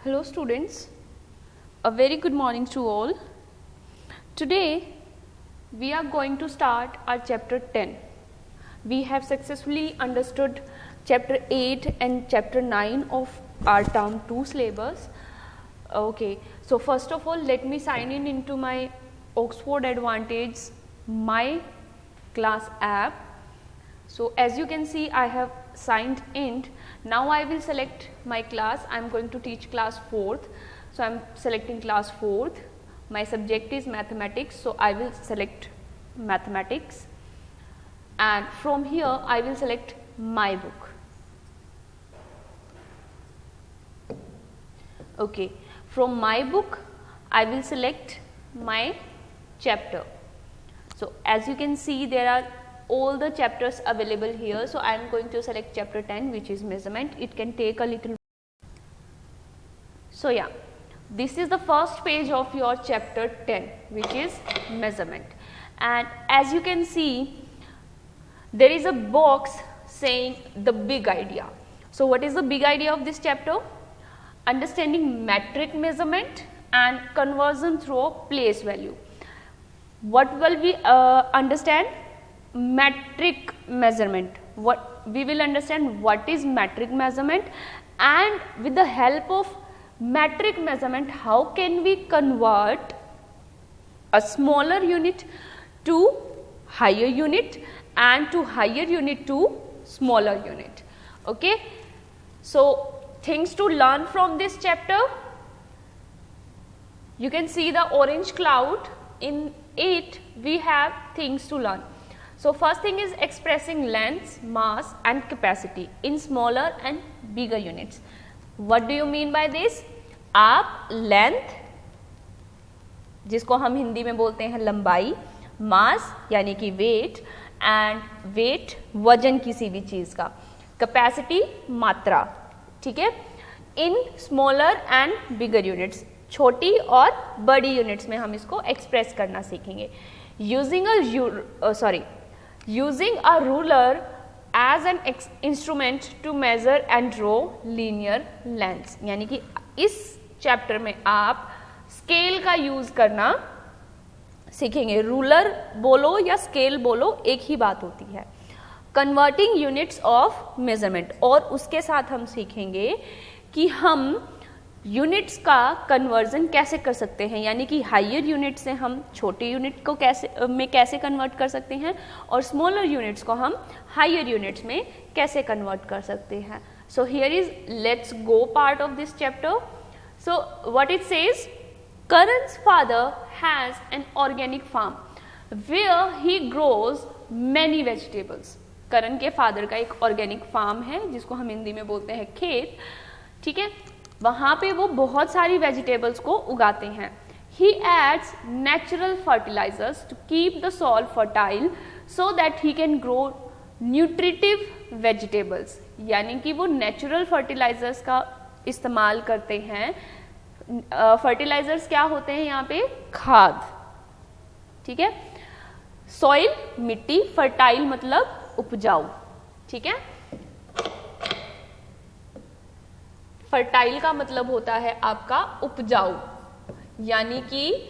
Hello students, a very good morning to all. Today we are going to start our chapter 10. We have successfully understood chapter 8 and chapter 9 of our term 2 syllabus. Okay, so first of all let me sign in into my Oxford Advantage My Class app. So as you can see I have signed in. Now I will select my class. I am going to teach class 4th. So I am selecting class 4th. My subject is mathematics, so I will select mathematics, and from here I will select my book. Okay, from my book I will select my chapter. So as you can see there are all the chapters available here. So I am going to select chapter 10, which is measurement. It can take a little. So yeah, this is the first page of your chapter 10, which is measurement. And as you can see there is a box saying the big idea. So what is the big idea of this chapter? Understanding metric measurement and conversion through place value. What will we understand? Metric measurement. What we will understand what is metric measurement, and with the help of metric measurement how can we convert a smaller unit to higher unit and to higher unit to smaller unit. Okay, so things to learn from this chapter. You can see the orange cloud. In it we have things to learn. So first thing is expressing length, mass and capacity in smaller and bigger units. What do you mean by this? आप length, जिसको हम हिंदी में बोलते हैं लंबाई, mass यानी कि weight and weight वजन किसी भी चीज़ का, capacity मात्रा, ठीक है, in smaller and bigger units, छोटी और बड़ी यूनिट्स में हम इसको एक्सप्रेस करना सीखेंगे. Using a ruler as an instrument to measure and draw linear lines. यानी कि इस चैप्टर में आप स्केल का यूज करना सीखेंगे. रूलर बोलो या स्केल बोलो एक ही बात होती है. कन्वर्टिंग यूनिट्स ऑफ मेजरमेंट, और उसके साथ हम सीखेंगे कि हम यूनिट्स का कन्वर्जन कैसे कर सकते हैं, यानी कि हायर यूनिट से हम छोटे यूनिट को कैसे कन्वर्ट कर सकते हैं और स्मॉलर यूनिट्स को हम हायर यूनिट्स में कैसे कन्वर्ट कर सकते हैं. So here is let's go part of this chapter. So what it says, Karan's father has an organic farm where he grows many vegetables. करण के फादर का एक ऑर्गेनिक फार्म है जिसको हम हिंदी में बोलते हैं खेत, ठीक है. वहाँ पे वो बहुत सारी वेजिटेबल्स को उगाते हैं. He adds natural fertilizers to keep the soil fertile so that he can grow nutritive vegetables. यानी कि वो नेचुरल फर्टिलाइजर्स का इस्तेमाल करते हैं. फर्टिलाइजर्स क्या होते हैं यहाँ पे? खाद, ठीक है. सॉइल मिट्टी, फर्टाइल मतलब उपजाऊ, ठीक है. फर्टाइल का मतलब होता है आपका उपजाऊ, यानी कि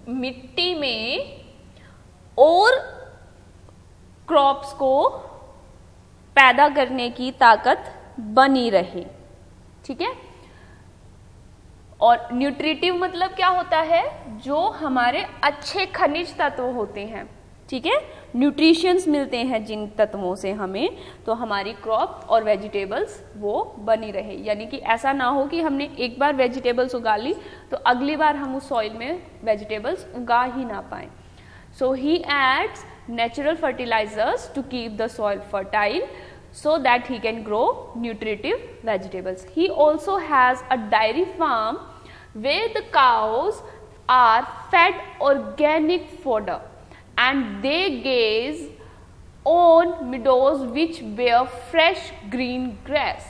मिट्टी में और क्रॉप्स को पैदा करने की ताकत बनी रहे, ठीक है. और न्यूट्रिटिव मतलब क्या होता है? जो हमारे अच्छे खनिज तत्व होते हैं, ठीक है. न्यूट्रिशंस मिलते हैं जिन तत्वों से हमें, तो हमारी क्रॉप और वेजिटेबल्स वो बनी रहे. यानी कि ऐसा ना हो कि हमने एक बार वेजिटेबल्स उगा ली तो अगली बार हम उस सॉइल में वेजिटेबल्स उगा ही ना पाएं. So he adds natural fertilizers to keep the soil fertile so that he can grow nutritive vegetables. He also has a dairy farm where the cows are fed organic fodder and they graze on meadows which bear fresh green grass.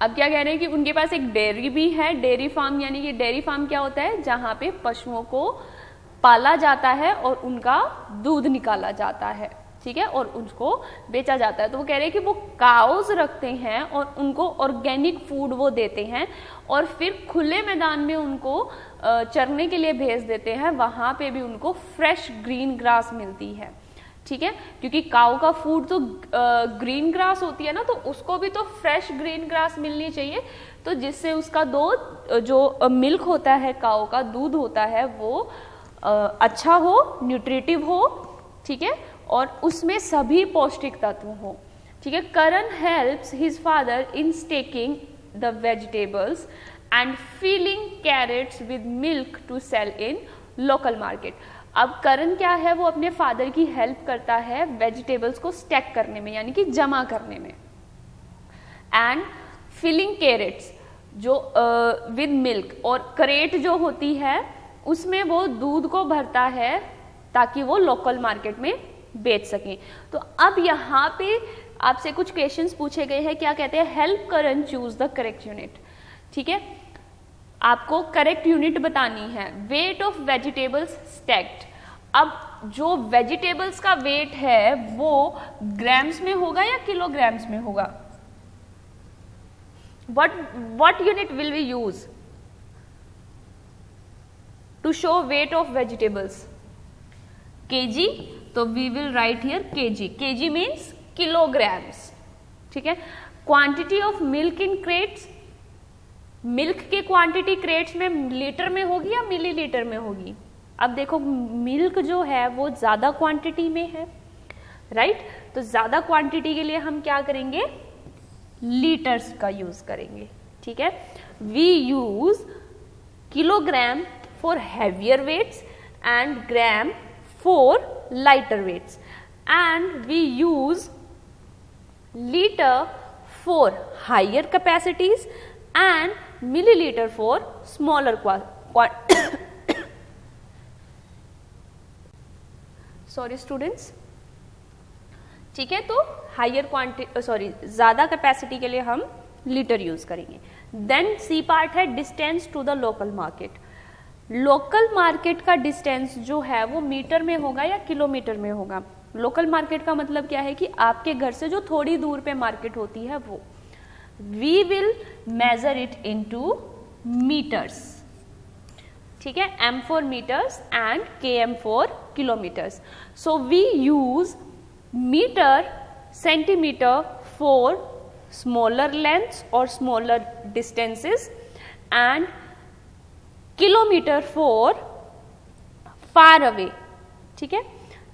अब क्या कह रहे हैं कि उनके पास एक dairy भी है. डेयरी फार्म यानी कि डेयरी फार्म क्या होता है? जहाँ पे पशुओं को पाला जाता है और उनका दूध निकाला जाता है, ठीक है, और उसको बेचा जाता है। तो वो कह रहे हैं कि वो काउज रखते हैं और उनको ऑर्गेनिक फूड वो देते हैं और फिर खुले मैदान में उनको चरने के लिए भेज देते हैं, वहाँ पे भी उनको फ्रेश ग्रीन ग्रास मिलती है, ठीक है, क्योंकि काऊ का फूड तो ग्रीन ग्रास होती है ना, तो उसको भी तो फ्रेश ग्रीन ग्रास मिलनी चाहिए, तो जिससे उसका जो मिल्क होता है, काऊ का दूध होता है, वो अच्छा हो, न्यूट्रिटिव हो, ठीक है, और उसमें सभी पौष्टिक तत्व हो, ठीक है। Karan helps his father in stacking the vegetables and filling carrots with milk to sell in local market. अब करण क्या है, वो अपने फादर की हेल्प करता है वेजिटेबल्स को स्टैक करने में, यानी कि जमा करने में, एंड फिलिंग कैरेट्स जो विद मिल्क, और करेट जो होती है उसमें वो दूध को भरता है ताकि वो लोकल मार्केट में बेच सकें। तो अब यहाँ पे आपसे कुछ क्वेश्चंस पूछे गए हैं, क्या कहते हैं, help Karan choose the correct unit, ठीक है, आपको करेक्ट यूनिट बतानी है। वेट ऑफ वेजिटेबल्स स्टैक्ड, अब जो वेजिटेबल्स का वेट है वो ग्राम्स में होगा या किलोग्राम्स में होगा? what unit will we use to show weight of vegetables? kg, तो we will write here kg. kg means kilograms, ठीक है। Quantity of milk in crates, milk की क्वांटिटी क्रेट्स में लीटर में होगी या मिलीलीटर में होगी? अब देखो मिल्क जो है वो ज्यादा क्वांटिटी में है, राइट, तो ज्यादा क्वांटिटी के लिए हम क्या करेंगे, लीटर्स का यूज करेंगे, ठीक है। We use kilogram for heavier weights and gram for lighter weights, and we use litre for higher capacities and millilitre for smaller sorry students, ठीक है। तो हायर क्वांटिटी ज्यादा कैपेसिटी के लिए हम लीटर यूज करेंगे। देन सी पार्ट है distance to the local market. Local market का डिस्टेंस जो है वो मीटर में होगा या किलोमीटर में होगा? लोकल मार्केट का मतलब क्या है कि आपके घर से जो थोड़ी दूर पे मार्केट होती है वो। We will measure it into meters, ठीक है, m for meters and km for kilometers. So we use meter, centimeter for smaller lengths और smaller distances and kilometer for far away, ठीक है,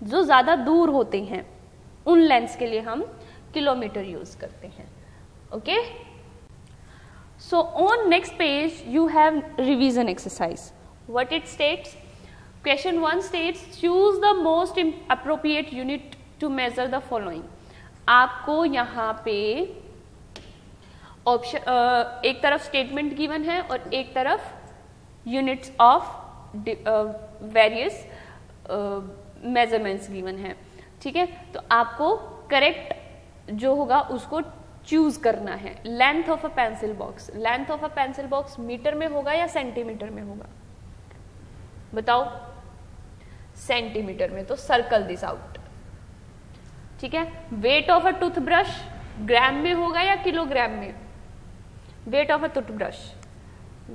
जो ज्यादा दूर होते हैं उन लेंथ्स के लिए हम किलोमीटर यूज करते हैं, okay. So on next page you have revision exercise. What it states? Question 1 states choose the most appropriate unit to measure the following. आपको यहाँ पे ऑप्शन एक तरफ स्टेटमेंट गिवन है और एक तरफ units of various measurements given है, ठीक है। तो आपको करेक्ट जो होगा उसको चूज करना है। Length of a pencil box, length of a pencil box metre में होगा या सेंटीमीटर में होगा? बताओ। सेंटीमीटर में, तो सर्कल दिस आउट, ठीक है। Weight of a toothbrush gram में होगा या किलोग्राम में? Weight of a toothbrush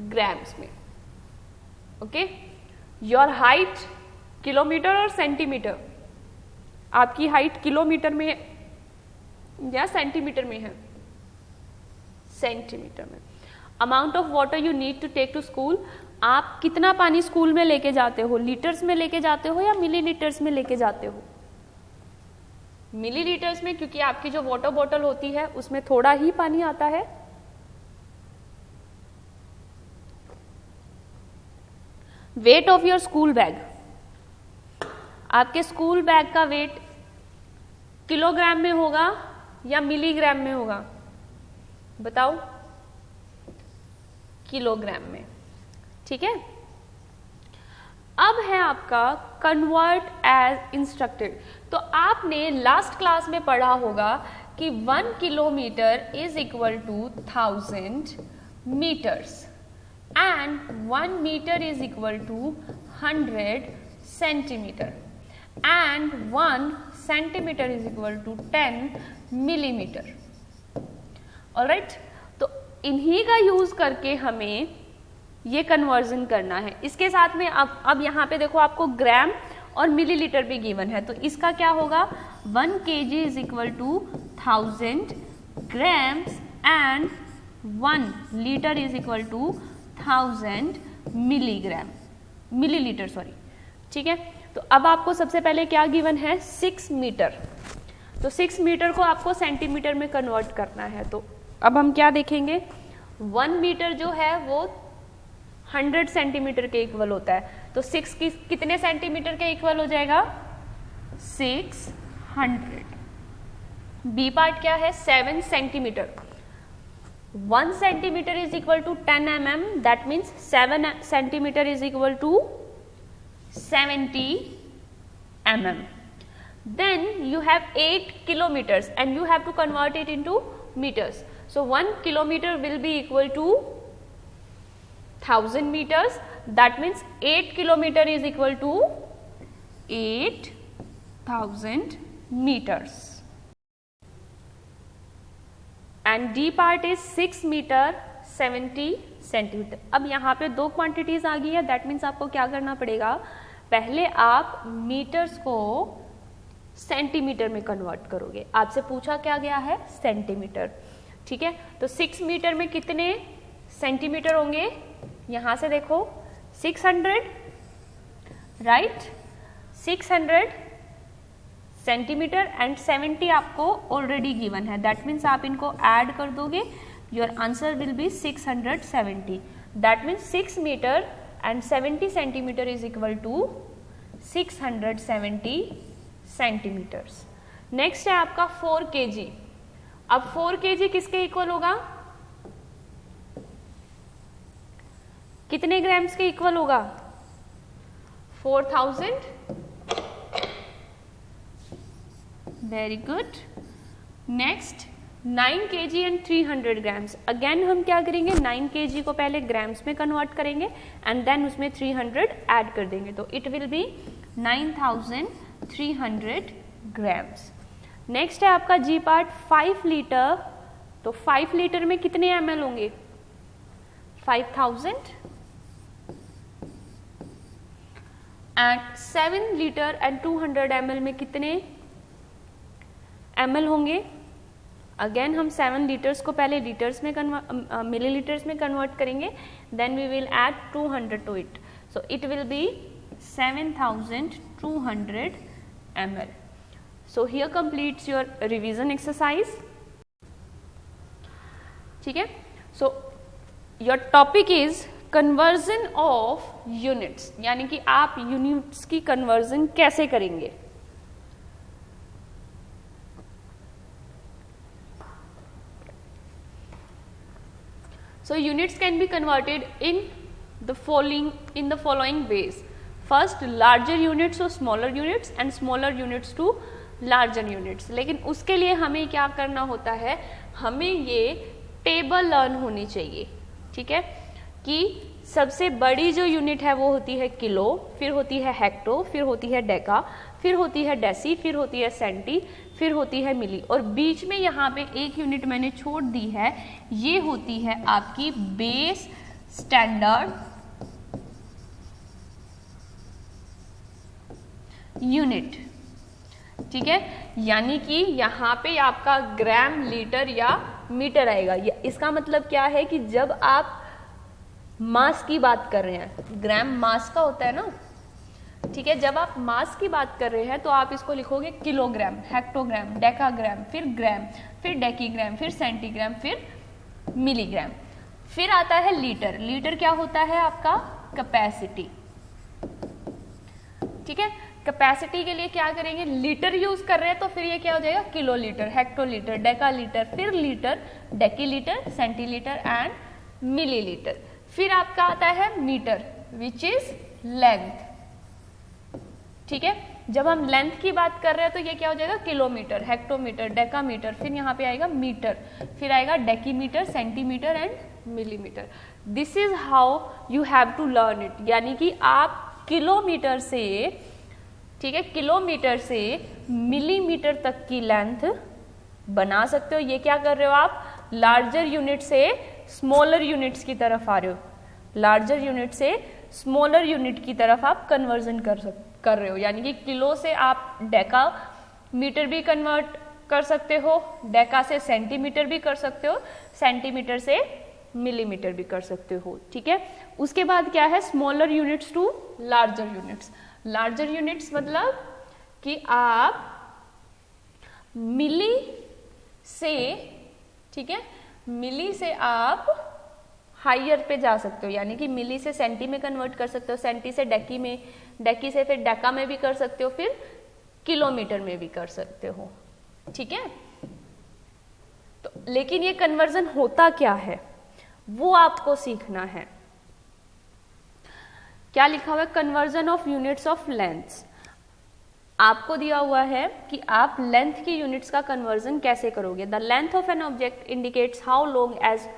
grams में, ओके। योर हाइट किलोमीटर और सेंटीमीटर, आपकी हाइट किलोमीटर में या सेंटीमीटर में है? सेंटीमीटर में। Amount of water you need to take to school, आप कितना पानी स्कूल में लेके जाते हो? लीटर्स में लेके जाते हो या मिलीलीटर्स में लेके जाते हो? मिलीलीटर्स में, क्योंकि आपकी जो वाटर बॉटल होती है उसमें थोड़ा ही पानी आता है। Weight of your school bag, आपके स्कूल बैग का वेट किलोग्राम में होगा या मिलीग्राम में होगा? बताओ। किलोग्राम में, ठीक है। अब है आपका कन्वर्ट एज इंस्ट्रक्टेड। तो आपने लास्ट क्लास में पढ़ा होगा कि 1 kilometre is equal to 1000 metres and 1 metre is equal to 100 centimetre and 1 centimetre is equal to 10 millimetre. Alright, तो इन्हीं का यूज करके हमें ये कन्वर्जन करना है। इसके साथ में अब यहाँ पे देखो आपको ग्राम और मिलीलीटर भी गिवन है, तो इसका क्या होगा 1 kg is equal to 1000 grams and 1 litre is equal to 1000 millilitre sorry. ठीक है, तो अब आपको सबसे पहले क्या गिवन है 6 मीटर, तो 6 मीटर को आपको सेंटीमीटर में कन्वर्ट करना है। तो अब हम क्या देखेंगे 1 मीटर जो है वो 100 सेंटीमीटर के इक्वल होता है, तो 6 कितने सेंटीमीटर के इक्वल हो जाएगा 600। बी पार्ट क्या है 7 centimetre, 1 centimetre is equal to 10 mm, that means 7 centimetre is equal to 70 mm. Then you have 8 kilometers and you have to convert it into meters. So 1 kilometer will be equal to 1000 meters. That means 8 kilometer is equal to 8000 meters. And D part is 6 meter 70 centimetre. अब यहाँ पे दो quantities आ गई है, that means आपको क्या करना पड़ेगा, पहले आप मीटर्स को सेंटीमीटर में कन्वर्ट करोगे। आपसे पूछा क्या गया है सेंटीमीटर। ठीक है, तो 6 मीटर में कितने सेंटीमीटर होंगे, यहां से देखो 600, राइट, 600 सेंटीमीटर एंड 70 आपको ऑलरेडी गिवन है, दैट मीन्स आप इनको ऐड कर दोगे, your answer will be 670। That means 6 metre and 70 centimetre is equal to 670 centimetres. Next है आपका 4 kg। अब 4 kg किसके इक्वल होगा, कितने ग्राम्स के इक्वल होगा 4000। Very good. Next 9 kg and 300 grams. Again हम क्या करेंगे 9 kg को पहले ग्राम्स में कन्वर्ट करेंगे एंड देन उसमें 300 ऐड कर देंगे, तो it will B 9300 grams. Next है आपका जी पार्ट 5 लीटर, तो 5 लीटर में कितने ml होंगे 5000 एंड 7 लीटर एंड 200 ml में कितने ml होंगे। अगेन हम 7 लीटर्स को पहले लीटर्स में मिलीलीटर्स में कन्वर्ट करेंगे, then we will add 200 to it, so it will be 7200 ml. So here completes your revision exercise. ठीक है, so your topic is conversion of units, यानी कि आप यूनिट्स की कन्वर्जन कैसे करेंगे। So units can be converted in the following ways. First, larger units to smaller units and smaller units to larger units. लेकिन उसके लिए हमें क्या करना होता है, हमें ये टेबल लर्न होनी चाहिए। ठीक है, कि सबसे बड़ी जो यूनिट है वो होती है किलो, फिर होती है हेक्टो, फिर होती है डेका, फिर होती है डेसी, फिर होती है सेंटी, फिर होती है मिली, और बीच में यहाँ पे एक यूनिट मैंने छोड़ दी है, ये होती है आपकी बेस स्टैंडर्ड यूनिट। ठीक है, यानी कि यहाँ पे आपका ग्राम, लीटर या मीटर आएगा। इसका मतलब क्या है कि जब आप मास की बात कर रहे हैं, ग्राम मास का होता है ना, ठीक है, जब आप मास की बात कर रहे हैं तो आप इसको लिखोगे किलोग्राम, हेक्टोग्राम, डेकाग्राम, फिर ग्राम, फिर डेकीग्राम, फिर सेंटीग्राम, फिर मिलीग्राम। फिर आता है लीटर। लीटर क्या होता है आपका कैपेसिटी। ठीक है, कैपेसिटी के लिए क्या करेंगे, लीटर यूज कर रहे हैं तो फिर ये क्या हो जाएगा किलो लीटर, हेक्टोलीटर, डेकालीटर, फिर लीटर, डेकीलीटर, सेंटीलीटर एंड मिलीलीटर। फिर आपका आता है मीटर विच इज लेंथ। ठीक है, जब हम लेंथ की बात कर रहे हैं तो ये क्या हो जाएगा किलोमीटर, हेक्टोमीटर, डेकामीटर, फिर यहाँ पे आएगा मीटर, फिर आएगा decameter, centimeter and millimeter. This is how you have to learn it, यानी कि आप किलोमीटर से ठीक है, किलोमीटर से मिलीमीटर तक की लेंथ बना सकते हो। ये क्या कर रहे हो आप, लार्जर यूनिट से स्मॉलर यूनिट्स की तरफ आ रहे हो, लार्जर यूनिट से स्मॉलर यूनिट की तरफ आप कन्वर्जन कर रहे हो। यानी कि किलो से आप डेका मीटर भी कन्वर्ट कर सकते हो, डेका से सेंटीमीटर भी कर सकते हो, सेंटीमीटर से मिलीमीटर भी कर सकते हो। ठीक है, उसके बाद क्या है, smaller units to larger units. Larger units मतलब कि आप मिली से, ठीक है, मिली से आप हायर पे जा सकते हो, यानी कि मिली से सेंटी में कन्वर्ट कर सकते हो, सेंटी से डेकी में, डेकी से फिर डेका में भी कर सकते हो, फिर किलोमीटर में भी कर सकते हो। ठीक है, तो लेकिन ये कन्वर्जन होता क्या है वो आपको सीखना है। क्या लिखा हुआ है, conversion of units of length. आपको दिया हुआ है कि आप लेंथ की यूनिट्स का कन्वर्जन कैसे करोगे। The length of an object indicates how long as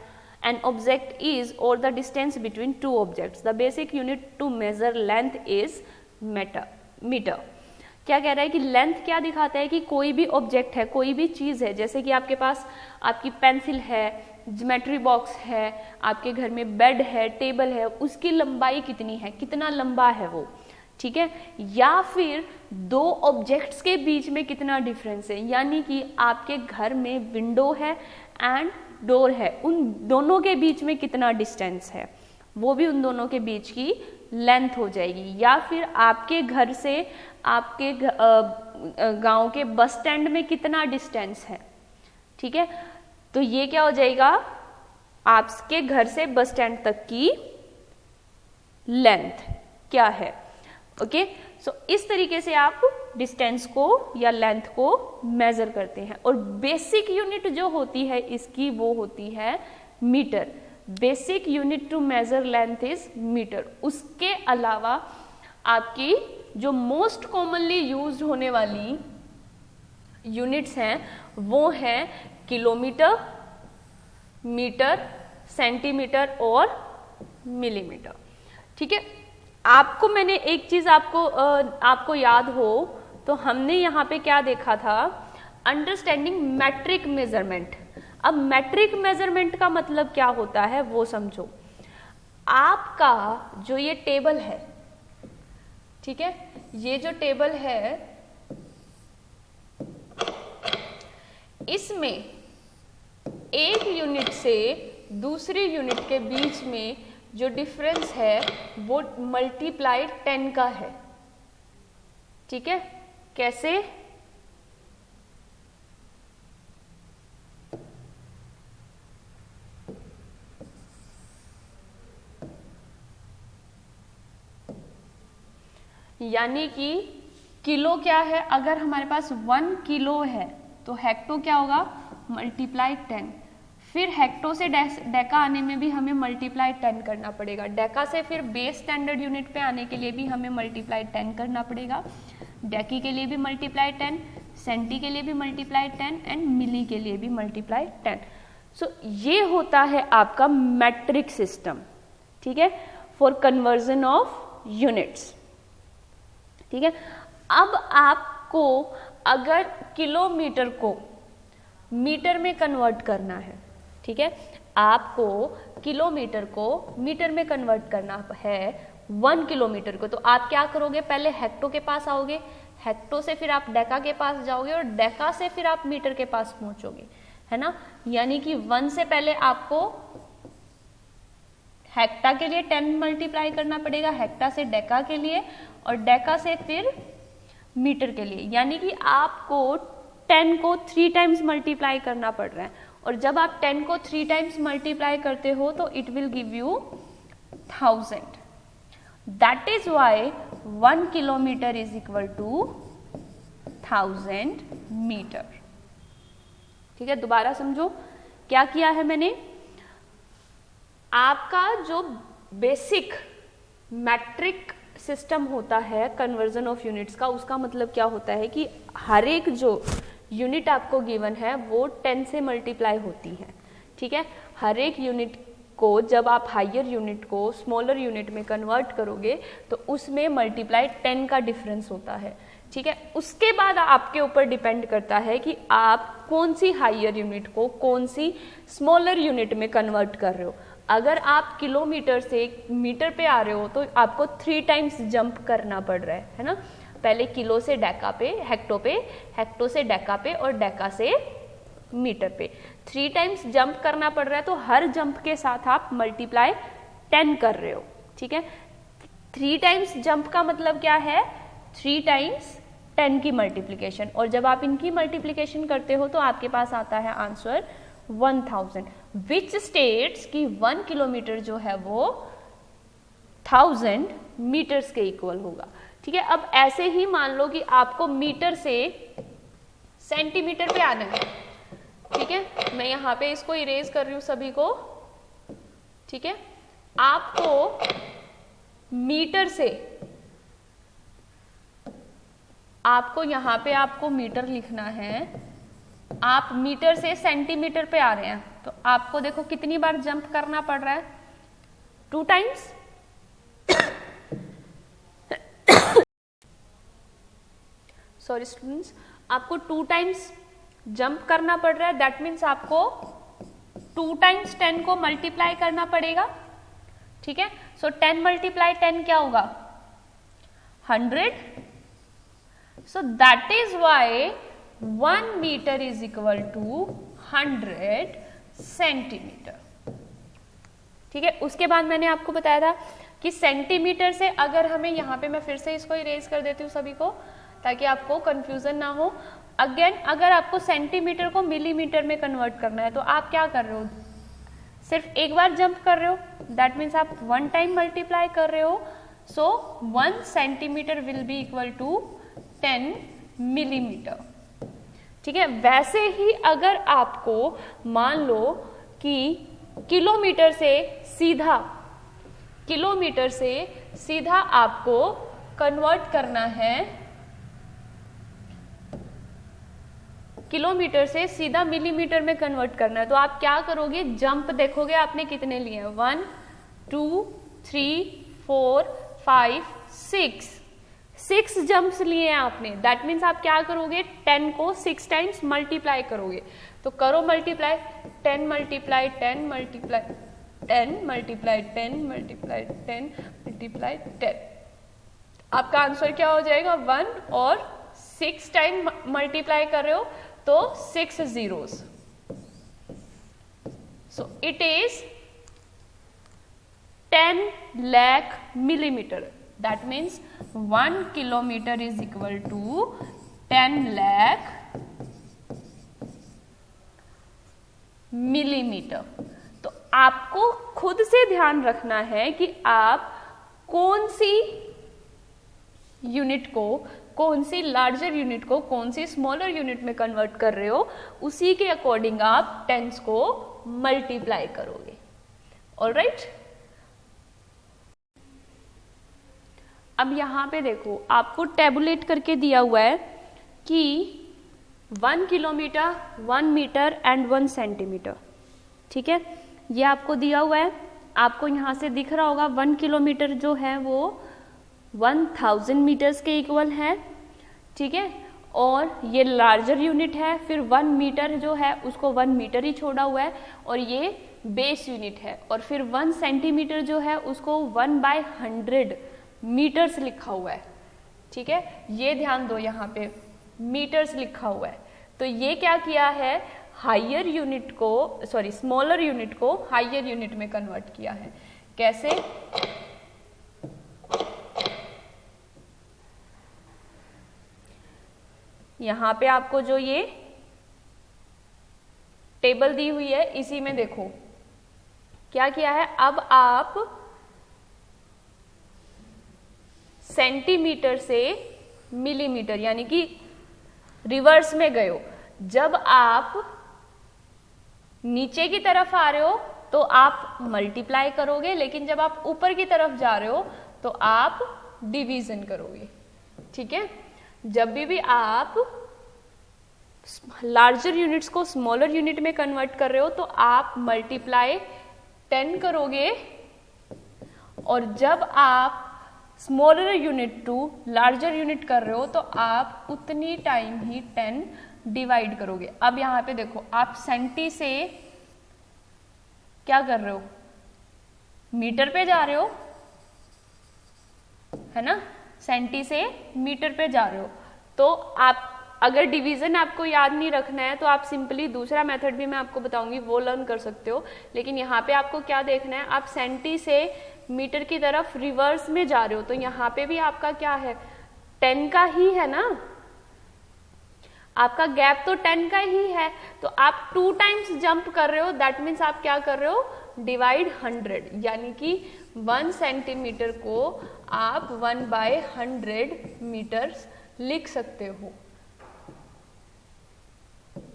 an object is और the distance between two objects. The basic unit to measure length is meter. क्या कह रहा है कि लेंथ क्या दिखाता है कि कोई भी ऑब्जेक्ट है, कोई भी चीज है, जैसे कि आपके पास आपकी पेंसिल है, ज्योमेट्री बॉक्स है, आपके घर में बेड है, टेबल है, उसकी लंबाई कितनी है, कितना लंबा है वो। ठीक है, या फिर दो ऑब्जेक्ट्स के बीच में कितना डिफरेंस है, यानी कि आपके घर में विंडो है एंड डोर है, उन दोनों के बीच में कितना डिस्टेंस है, वो भी उन दोनों के बीच की लेंथ हो जाएगी। या फिर आपके घर से आपके गांव के बस स्टैंड में कितना डिस्टेंस है। ठीक है, तो ये क्या हो जाएगा, आपके घर से बस स्टैंड तक की लेंथ क्या है। ओके, सो इस तरीके से आप डिस्टेंस को या लेंथ को मेजर करते हैं। और बेसिक यूनिट जो होती है इसकी वो होती है metre. Basic unit to measure length is metre. उसके अलावा आपकी जो मोस्ट कॉमनली यूज्ड होने वाली यूनिट्स हैं वो हैं किलोमीटर, मीटर, सेंटीमीटर और मिलीमीटर। ठीक है, आपको मैंने एक चीज आपको याद हो तो हमने यहाँ पे क्या देखा था, अंडरस्टैंडिंग मैट्रिक मेजरमेंट। अब मैट्रिक मेजरमेंट का मतलब क्या होता है वो समझो। आपका जो ये टेबल है, ठीक है, ये जो टेबल है इसमें एक यूनिट से दूसरी यूनिट के बीच में जो डिफरेंस है वो मल्टीप्लाई 10 का है। ठीक है, कैसे, यानी कि किलो क्या है, अगर हमारे पास 1 किलो है तो हेक्टो क्या होगा, मल्टीप्लाई 10। फिर हेक्टो से डेका आने में भी हमें मल्टीप्लाई 10 करना पड़ेगा। डेका से फिर बेस स्टैंडर्ड यूनिट पे आने के लिए भी हमें मल्टीप्लाई 10 करना पड़ेगा। डेकी के लिए भी मल्टीप्लाई 10, सेंटी के लिए भी मल्टीप्लाई 10 एंड मिली के लिए भी मल्टीप्लाई 10। सो ये होता है आपका मैट्रिक सिस्टम। ठीक है, फॉर कन्वर्जन ऑफ यूनिट्स। ठीक है, अब आपको अगर किलोमीटर को मीटर में कन्वर्ट करना है, ठीक है, आपको किलोमीटर को मीटर में कन्वर्ट करना है 1 किलोमीटर को, तो आप क्या करोगे, पहले हेक्टो के पास आओगे, हेक्टो से फिर आप डेका के पास जाओगे और डेका से फिर आप मीटर के पास पहुंचोगे, है ना। यानी कि 1 से पहले आपको हेक्टा के लिए 10 मल्टीप्लाई करना पड़ेगा, हेक्टा से डेका के लिए और डेका से फिर मीटर के लिए, यानी कि आपको 10 को 3 टाइम्स मल्टीप्लाई करना पड़ रहा है। और जब आप 10 को 3 टाइम्स मल्टीप्लाई करते हो तो it will give you 1000। That is why 1 kilometre is equal to 1000 metre. ठीक है, दोबारा समझो क्या किया है मैंने। आपका जो बेसिक मैट्रिक सिस्टम होता है कन्वर्जन ऑफ यूनिट्स का, उसका मतलब क्या होता है कि हर एक जो यूनिट आपको गिवन है वो 10 से मल्टीप्लाई होती है। ठीक है, हर एक यूनिट को जब आप हायर यूनिट को स्मॉलर यूनिट में कन्वर्ट करोगे तो उसमें मल्टीप्लाई 10 का डिफरेंस होता है। ठीक है। उसके बाद आपके ऊपर डिपेंड करता है कि आप कौन सी हायर यूनिट को कौन सी स्मॉलर यूनिट में कन्वर्ट कर रहे हो। अगर आप किलोमीटर से मीटर पे आ रहे हो तो आपको 3 टाइम्स जंप करना पड़ रहा है ना। पहले किलो से डेका पे, हेक्टो से डेका पे और डेका से मीटर पे 3 टाइम्स जंप करना पड़ रहा है। तो हर जंप के साथ आप मल्टीप्लाई 10 कर रहे हो, ठीक है। 3 टाइम्स जंप का मतलब क्या है, 3 टाइम्स 10 की मल्टीप्लीकेशन, और जब आप इनकी मल्टीप्लीकेशन करते हो तो आपके पास आता है आंसर 1000, विच स्टेट्स की 1 किलोमीटर जो है वो 1000 मीटर्स के इक्वल होगा, ठीक है। अब ऐसे ही मान लो कि आपको मीटर से सेंटीमीटर पे आना है, ठीक है। मैं यहाँ पे इसको इरेज कर रही हूँ सभी को, ठीक है। आपको मीटर से, आपको यहाँ पे आपको मीटर लिखना है, आप मीटर से सेंटीमीटर पे आ रहे हैं तो आपको देखो कितनी बार जंप करना पड़ रहा है, 2 टाइम्स। सॉरी स्टूडेंट्स, आपको 2 टाइम्स जंप करना पड़ रहा है। दैट मीन्स आपको 2 टाइम्स 10 को मल्टीप्लाई करना पड़ेगा, ठीक है। सो 10 मल्टीप्लाई 10 क्या होगा, 100। So that is why 1 metre is equal to 100 centimetre, ठीक है। उसके बाद मैंने आपको बताया था कि सेंटीमीटर से अगर हमें यहाँ पे, मैं फिर से इसको इरेज कर देती हूँ सभी को ताकि आपको कंफ्यूजन ना हो। अगेन अगर आपको सेंटीमीटर को मिलीमीटर में कन्वर्ट करना है तो आप क्या कर रहे हो, सिर्फ एक बार जंप कर रहे हो। दैट मीन्स आप 1 टाइम मल्टीप्लाई कर रहे हो। So 1 centimetre will be equal to 10 millimetre, ठीक है। वैसे ही अगर आपको मान लो कि किलोमीटर से सीधा आपको कन्वर्ट करना है, किलोमीटर से सीधा मिलीमीटर में कन्वर्ट करना है, तो आप क्या करोगे, जंप देखोगे आपने कितने लिए हैं, 1 2 3 4 5 6 जंप्स लिए हैं आपने। दैट मीन्स आप क्या करोगे, 10 को 6 टाइम्स मल्टीप्लाई करोगे। तो करो multiply, 10 multiply 10 multiply 10 multiply 10 multiply 10 multiply 10, आपका आंसर क्या हो जाएगा, 1, और 6 टाइम मल्टीप्लाई कर रहे हो तो 6 zeros. So it is 10 lakh millimeter. That means 1 kilometer is equal to 10 lakh millimetre. तो आपको खुद से ध्यान रखना है कि आप कौन सी यूनिट को, कौन सी लार्जर यूनिट को कौन सी स्मॉलर यूनिट में कन्वर्ट कर रहे हो, उसी के अकॉर्डिंग आप टेंस को मल्टीप्लाई करोगे। ऑलराइट, अब यहां पे देखो आपको टेबुलेट करके दिया हुआ है कि 1 किलोमीटर 1 मीटर एंड 1 सेंटीमीटर, ठीक है। ये आपको दिया हुआ है, आपको यहां से दिख रहा होगा 1 किलोमीटर जो है वो 1000 मीटर्स के इक्वल है, ठीक है। और ये लार्जर यूनिट है, फिर 1 मीटर जो है उसको 1 मीटर ही छोड़ा हुआ है और ये बेस यूनिट है, और फिर 1 सेंटीमीटर जो है उसको 1/100 मीटर्स लिखा हुआ है, ठीक है। ये ध्यान दो, यहाँ पे मीटर्स लिखा हुआ है। तो ये क्या किया है, हायर यूनिट को, सॉरी स्मॉलर यूनिट को हायर यूनिट में कन्वर्ट किया है। कैसे, यहां पे आपको जो ये टेबल दी हुई है इसी में देखो क्या किया है, अब आप सेंटीमीटर से मिलीमीटर यानी कि रिवर्स में गए हो। जब आप नीचे की तरफ आ रहे हो तो आप मल्टीप्लाई करोगे, लेकिन जब आप ऊपर की तरफ जा रहे हो तो आप डिवीजन करोगे, ठीक है। जब भी आप लार्जर यूनिट्स को स्मॉलर यूनिट में कन्वर्ट कर रहे हो तो आप मल्टीप्लाई 10 करोगे, और जब आप smaller unit to larger unit कर रहे हो तो आप उतनी टाइम ही 10 डिवाइड करोगे। अब यहाँ पे देखो, आप सेंटी से क्या कर रहे हो, मीटर पे जा रहे हो, है ना, सेंटी से मीटर पे जा रहे हो। तो आप अगर डिवीजन आपको याद नहीं रखना है तो आप सिंपली दूसरा मेथड भी मैं आपको बताऊंगी, वो लर्न कर सकते हो। लेकिन यहाँ पे आपको क्या देखना है, आप सेंटी से मीटर की तरफ रिवर्स में जा रहे हो, तो यहाँ पे भी आपका क्या है, 10 का ही है ना, आपका गैप तो 10 का ही है। तो आप 2 टाइम्स जंप कर रहे हो, दैट मीन्स आप क्या कर रहे हो, डिवाइड 100, यानी कि 1 सेंटीमीटर को आप 1/100 मीटर्स लिख सकते हो।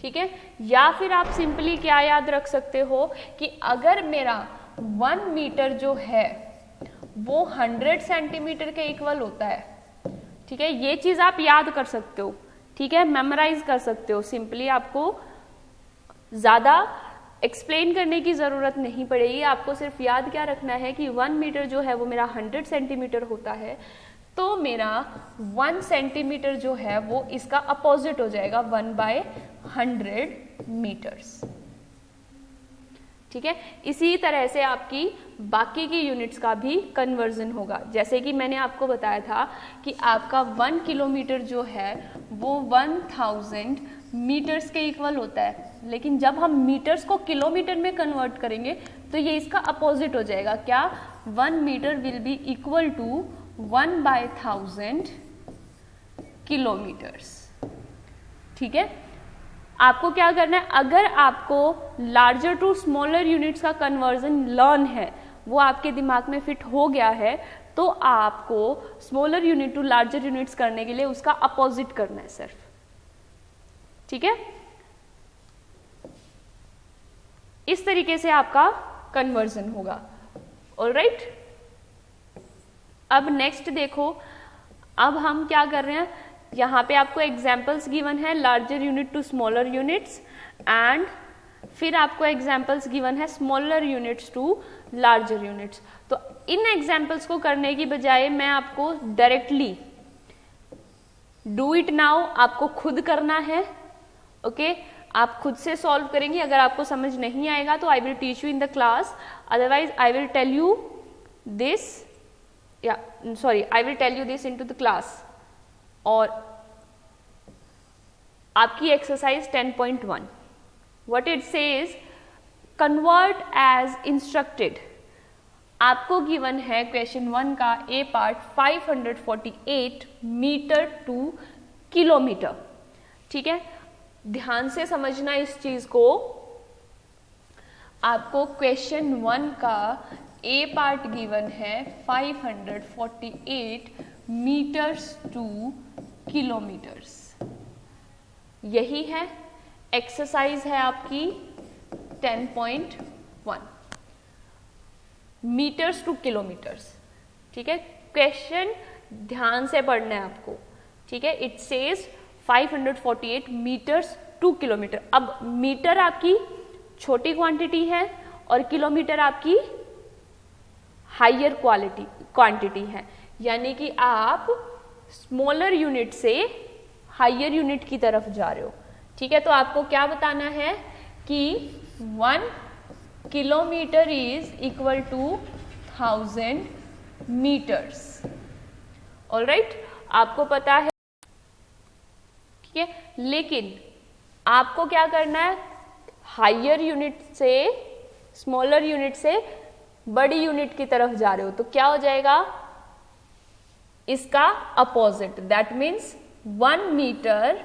ठीक है, या फिर आप सिंपली क्या याद रख सकते हो कि अगर मेरा 1 मीटर जो है वो 100 सेंटीमीटर के इक्वल होता है, ठीक है, ये चीज आप याद कर सकते हो, ठीक है, मेमोराइज कर सकते हो। सिंपली आपको ज्यादा एक्सप्लेन करने की जरूरत नहीं पड़ेगी, आपको सिर्फ याद क्या रखना है कि 1 मीटर जो है वो मेरा 100 सेंटीमीटर होता है, तो मेरा 1 सेंटीमीटर जो है वो इसका अपोजिट हो जाएगा 1/100 मीटर्स। ठीक है, इसी तरह से आपकी बाकी की यूनिट्स का भी कन्वर्जन होगा। जैसे कि मैंने आपको बताया था कि आपका 1 किलोमीटर जो है वो 1000 मीटर्स के इक्वल होता है, लेकिन जब हम मीटर्स को किलोमीटर में कन्वर्ट करेंगे तो ये इसका अपोजिट हो जाएगा। क्या, 1 metre will be equal to 1/1000 kilometres. ठीक है, आपको क्या करना है, अगर आपको लार्जर टू स्मॉलर यूनिट्स का कन्वर्जन लर्न है, वो आपके दिमाग में फिट हो गया है, तो आपको smaller unit to larger units करने के लिए उसका अपोजिट करना है सिर्फ। ठीक है, इस तरीके से आपका कन्वर्जन होगा। ऑलराइट, अब नेक्स्ट देखो, अब हम क्या कर रहे हैं, यहाँ पे आपको एग्जाम्पल्स गिवन है larger unit to smaller units, and फिर आपको एग्जाम्पल्स गिवन है smaller units to larger units. तो इन एग्जाम्पल्स को करने की बजाय मैं आपको डायरेक्टली डू इट नाउ आपको खुद करना है। ओके, आप खुद से सॉल्व करेंगे। अगर आपको समझ नहीं आएगा तो I will teach you in the class, otherwise I will tell you this, I will tell you this into the class. और आपकी exercise 10.1 what it says, convert as instructed. आपको गिवन है क्वेश्चन 1 का A part 548 metre to kilometre. ठीक है, ध्यान से समझना इस चीज को। आपको क्वेश्चन 1 का ए पार्ट गिवन है 548 मीटर्स टू किलोमीटर्स, यही है एक्सरसाइज है आपकी 10.1 मीटर्स टू किलोमीटर्स। ठीक है, क्वेश्चन ध्यान से पढ़ना है आपको। ठीक है, it says 548 metres to kilometre. अब मीटर आपकी छोटी क्वांटिटी है और किलोमीटर आपकी हायर क्वांटिटी है, यानी कि आप स्मॉलर यूनिट से हायर यूनिट की तरफ जा रहे हो। ठीक है, तो आपको क्या बताना है कि 1 kilometre is equal to 1000 metres. Alright, आपको पता है। ठीक है, लेकिन आपको क्या करना है, हायर यूनिट से स्मॉलर यूनिट से बड़ी यूनिट की तरफ जा रहे हो, तो क्या हो जाएगा इसका अपोजिट। That means 1 metre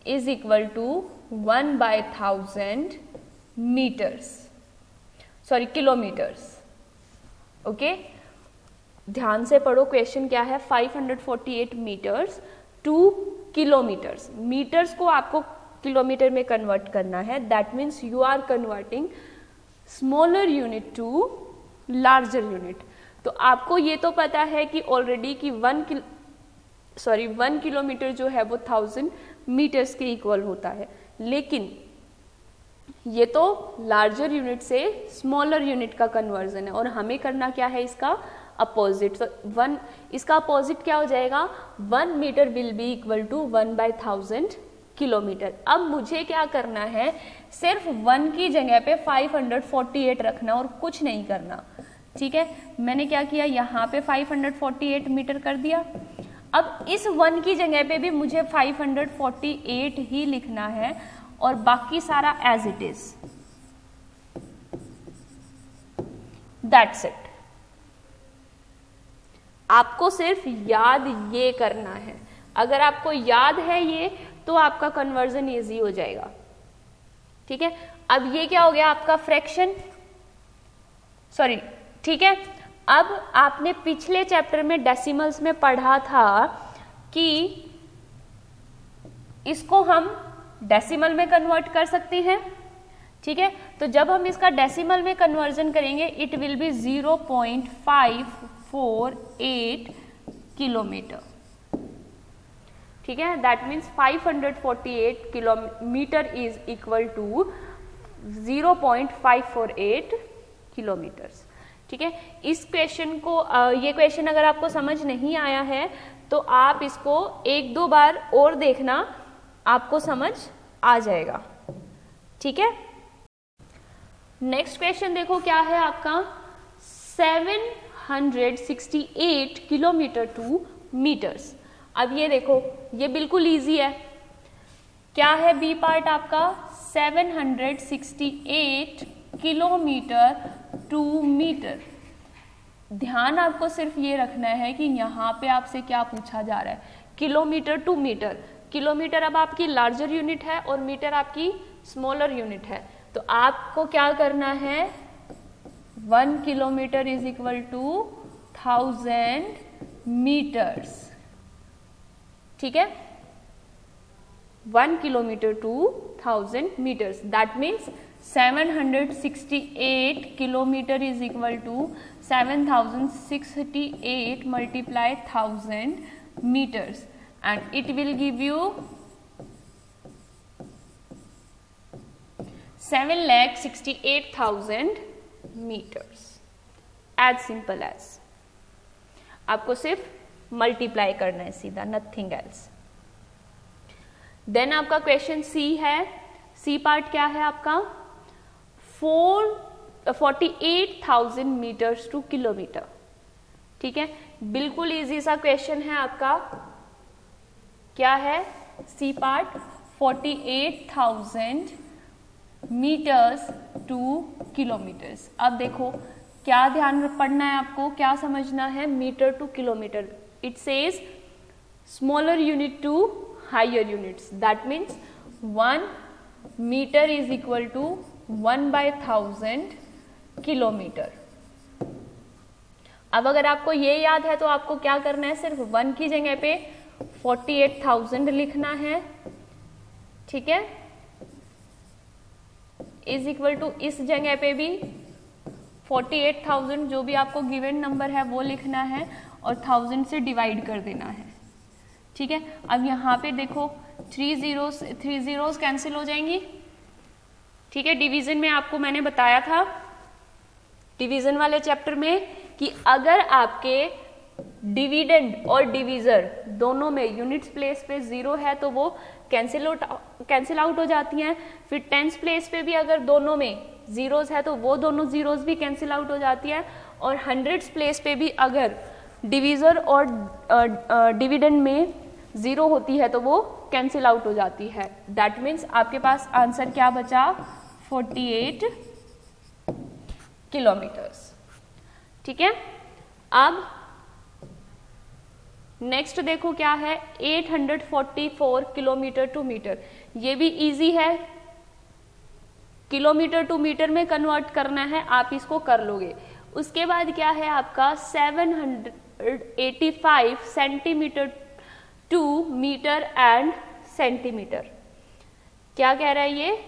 is equal to 1/1000 metres, sorry kilometres. Okay, ध्यान से पढ़ो, क्वेश्चन क्या है, 548 मीटर्स टू किलोमीटर्स। मीटर्स को आपको किलोमीटर में कन्वर्ट करना है। That means you are converting smaller unit to larger unit. तो आपको ये तो पता है कि ऑलरेडी कि 1 किलोमीटर जो है वो 1000 मीटर्स के इक्वल होता है, लेकिन ये तो लार्जर यूनिट से स्मॉलर यूनिट का कन्वर्जन है और हमें करना क्या है, इसका अपोजिट। तो 1 इसका अपोजिट क्या हो जाएगा, 1 metre will be equal to 1/1000 kilometre. अब मुझे क्या करना है, सिर्फ 1 की जगह पे 548 रखना और कुछ नहीं करना। ठीक है, मैंने क्या किया, यहाँ पे 548 मीटर कर दिया। अब इस 1 की जगह पे भी मुझे 548 ही लिखना है और बाकी सारा as it is. That's it. आपको सिर्फ याद ये करना है। अगर आपको याद है ये तो आपका कन्वर्जन इजी हो जाएगा। ठीक है, अब ये क्या हो गया आपका फ्रैक्शन, सॉरी, ठीक है। अब आपने पिछले चैप्टर में डेसिमल्स में पढ़ा था कि इसको हम डेसिमल में कन्वर्ट कर सकते हैं। ठीक है, तो जब हम इसका डेसिमल में कन्वर्जन करेंगे इट विल बी 0.548 किलोमीटर। ठीक है, that means 548 kilometre is equal to 0.548 kilometres. ठीक है, इस क्वेश्चन को ये क्वेश्चन अगर आपको समझ नहीं आया है तो आप इसको 1-2 बार और देखना, आपको समझ आ जाएगा। ठीक है, नेक्स्ट क्वेश्चन देखो क्या है आपका, 768 किलोमीटर टू मीटर्स। अब ये देखो, ये बिल्कुल इजी है। क्या है बी पार्ट आपका, 768 किलोमीटर टू मीटर। ध्यान आपको सिर्फ ये रखना है कि यहाँ पे आपसे क्या पूछा जा रहा है, किलोमीटर टू मीटर। किलोमीटर अब आपकी लार्जर यूनिट है और मीटर आपकी स्मॉलर यूनिट है। तो आपको क्या करना है, 1 kilometre is equal to 1000 metres. ठीक है, 1 kilometre to 1000 meters. That means 768 kilometer is equal to 7068 multiply 1000 meters, and it will give you 7,68,000 meters. As simple as. आपको सिर्फ मल्टीप्लाई करना है सीधा, नथिंग एल्स। देन आपका क्वेश्चन सी है। C part क्या है आपका, 48,000 मीटर्स टू किलोमीटर। ठीक है, बिल्कुल इजी सा क्वेश्चन है आपका। क्या है C part, 48,000 metres to kilometres. अब देखो क्या ध्यान पढ़ना है आपको, क्या समझना है, metre to kilometre. It says smaller unit to higher units, that means 1 metre is equal to 1/1000 kilometre. अब अगर आपको ये याद है तो आपको क्या करना है, सिर्फ 1 की जगह पे 48,000 लिखना है। ठीक है, इज इक्वल टू इस जगह पे भी 48,000 जो भी आपको गिवन नंबर है वो लिखना है और 1000 से डिवाइड कर देना है। ठीक है, अब यहाँ पे देखो 3 जीरोस कैंसिल हो जाएंगी। ठीक है, डिवीजन में आपको मैंने बताया था डिवीजन वाले चैप्टर में कि अगर आपके डिविडेंड और डिवीजर दोनों में यूनिट्स प्लेस पे 0 है तो वो कैंसिल आउट हो जाती हैं। फिर टेंस प्लेस पे भी अगर दोनों में जीरोस है तो वो दोनों जीरोस भी कैंसिल आउट हो जाती है। और हंड्रेड्स प्लेस पे भी अगर डिवीजर और डिविडेंड में 0 होती है तो वो कैंसिल आउट हो जाती है। दैट मीन्स आपके पास आंसर क्या बचा, 48 किलोमीटर्स। ठीक है, अब नेक्स्ट देखो क्या है, 844 किलोमीटर टू मीटर। ये भी इजी है, किलोमीटर टू मीटर में कन्वर्ट करना है, आप इसको कर लोगे। उसके बाद क्या है आपका 785 centimetre to metre and centimetre. क्या कह रहा है ये,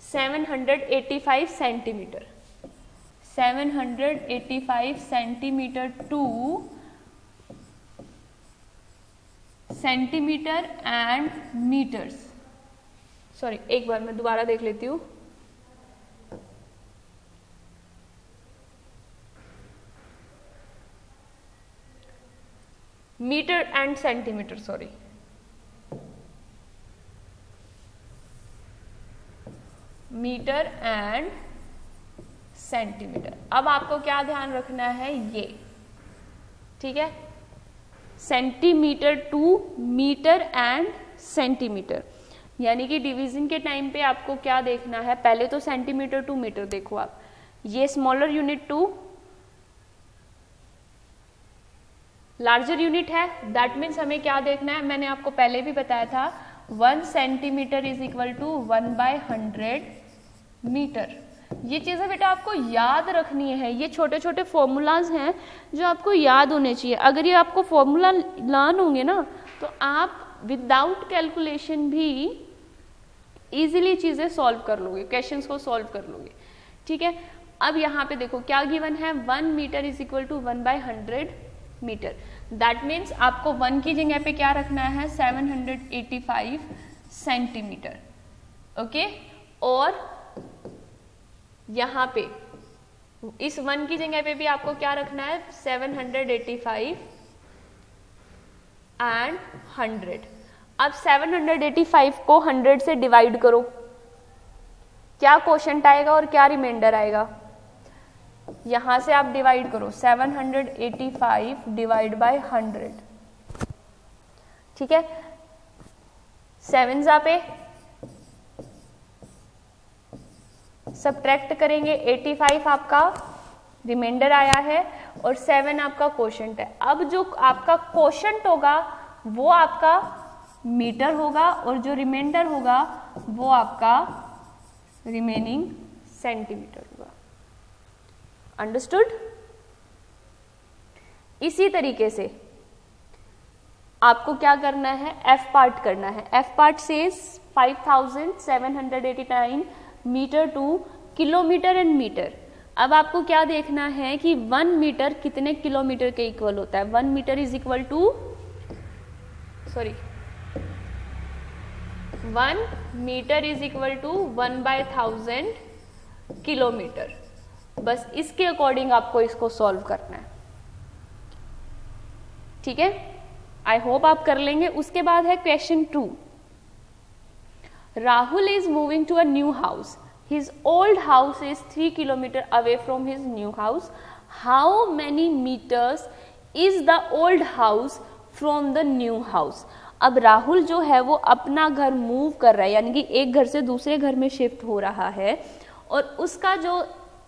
785 centimetre, 785 centimetre to centimetre and metres. Sorry, एक बार मैं दोबारा देख लेती हूँ। Metre and centimetre, sorry, metre and centimetre. अब आपको क्या ध्यान रखना है, ये ठीक है, centimetre to metre and centimetre, यानी कि डिवीजन के टाइम पे आपको क्या देखना है, पहले तो सेंटीमीटर टू मीटर देखो आप, ये smaller unit to larger unit है, दैट मीन्स हमें क्या देखना है, मैंने आपको पहले भी बताया था 1 centimetre is equal to 1/100 metre. ये चीजें बेटा आपको याद रखनी है, ये छोटे छोटे फॉर्मूलाज हैं जो आपको याद होने चाहिए। अगर ये आपको फॉर्मूला लर्न होंगे ना तो आप विदाउट कैलकुलेशन भी इजीली चीजें सॉल्व कर लोगे, क्वेश्चंस को सॉल्व कर लोगे, ठीक है। अब यहाँ पे देखो क्या गिवन है, 1 metre is equal to 1/100 metre, that means आपको 1 की जगह पे क्या रखना है, 785 सेंटीमीटर, ओके। और यहाँ पे इस 1 की जगह पे भी आपको क्या रखना है, 785 एंड 100। अब 785 को 100 से डिवाइड करो, क्या क्वोशंट आएगा और क्या रिमाइंडर आएगा, यहां से आप डिवाइड करो, 785 डिवाइड बाय 100, ठीक है। 7 जा पे सब्ट्रैक्ट करेंगे, 85 आपका रिमाइंडर आया है और 7 आपका क्वोशंट है। अब जो आपका क्वोशंट होगा वो आपका मीटर होगा और जो रिमाइंडर होगा वो आपका रिमेनिंग सेंटीमीटर होगा। अंडरस्टूड? इसी तरीके से आपको क्या करना है, एफ पार्ट करना है। F part says 5789 metre to kilometre and metre. अब आपको क्या देखना है कि 1 मीटर कितने किलोमीटर के इक्वल होता है, 1 metre is equal to 1 metre is equal to 1/1000 kilometre. बस इसके अकॉर्डिंग आपको इसको सॉल्व करना है, ठीक है। आई होप आप कर लेंगे। उसके बाद है question 2। Rahul is moving to a new house. His old house is 3 kilometers away from his new house. How many meters is the old house from the new house? अब राहुल जो है वो अपना घर मूव कर रहा है, यानी कि एक घर से दूसरे घर में शिफ्ट हो रहा है और उसका जो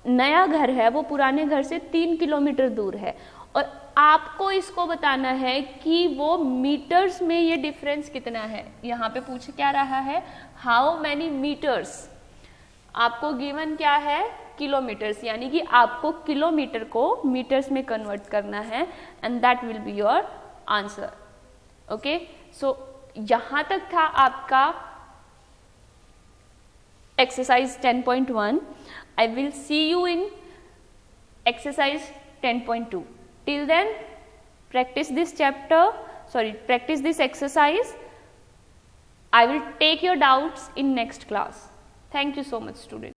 नया घर है वो पुराने घर से 3 किलोमीटर दूर है और आपको इसको बताना है कि वो मीटर्स में ये डिफरेंस कितना है। यहाँ पे पूछ क्या रहा है, हाउ मैनी मीटर्स, आपको गिवन क्या है, किलोमीटर्स, यानी कि आपको किलोमीटर को मीटर्स में कन्वर्ट करना है and that will be your answer, okay. So यहाँ तक था आपका exercise 10.1. I will see you in exercise 10.2. Till then, practice this exercise. I will take your doubts in next class. Thank you so much, students.